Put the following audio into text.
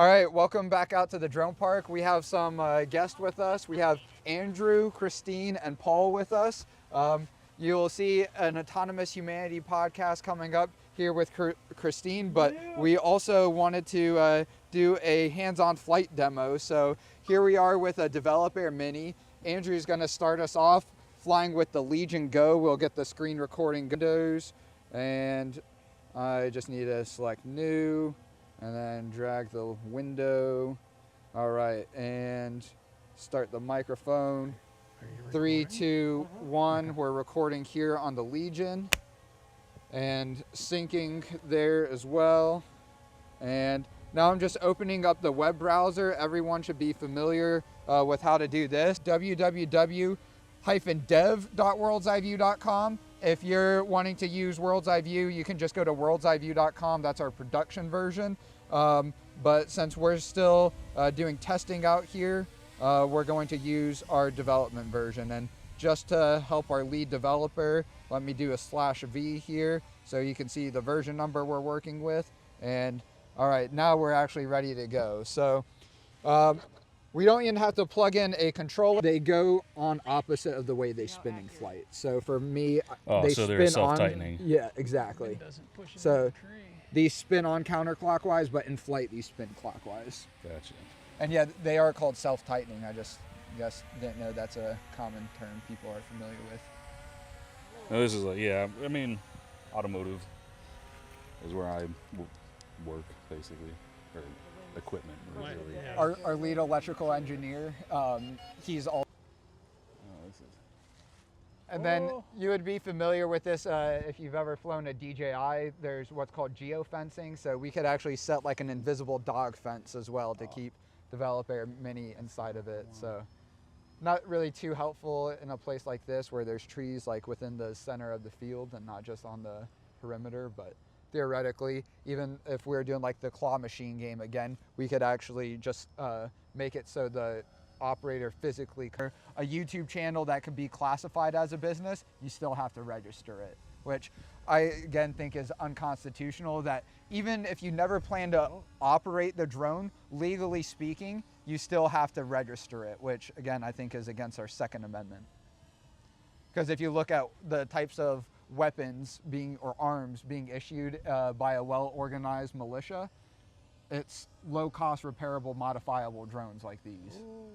All right, welcome back out to the drone park. We have some guests with us. We have Andrew, Kristine, and Paul with us. You'll see an Autonomous Humanity podcast coming up here with Kristine, but we also wanted to do a hands-on flight demo. So here we are with a Developer Mini. Andrew's going to start us off flying with the Legion Go. We'll get the screen recording windows, and I just need to select new and then drag the window. All right, and start the microphone. 3, 2, 1. Okay. We're recording here on the Legion and syncing there as well. And now I'm just opening up the web browser. Everyone should be familiar with how to do this. www-dev.worldsievue.com. If you're wanting to use World's Eye View, you can just go to worldsievue.com. That's our production version. But since we're still doing testing out here, we're going to use our development version. And just to help our lead developer, let me do a /v here so you can see the version number we're working with. And all right, now we're actually ready to go. So we don't even have to plug in a controller. They go on opposite of the way they spin in flight. So for me, they're self-tightening. Yeah, exactly. So these spin on counterclockwise, but in flight these spin clockwise. Gotcha. And yeah, they are called self-tightening. I just didn't know that's a common term people are familiar with. No, this is I mean, automotive is where I work basically, or equipment. Really. Our lead electrical engineer, he's all. And then you would be familiar with this if you've ever flown a DJI. There's what's called geofencing, so we could actually set like an invisible dog fence as well to keep Developer Mini inside of it. So not really too helpful in a place like this where there's trees like within the center of the field and not just on the perimeter, but theoretically, even if we're doing like the claw machine game again, we could actually just make it so the operator physically, a YouTube channel that can be classified as a business, you still have to register it, which I again think is unconstitutional. That even if you never plan to operate the drone, legally speaking, you still have to register it, which again I think is against our Second Amendment. Because if you look at the types of weapons or arms being issued by a well-organized militia, it's low-cost, repairable, modifiable drones like these. Ooh.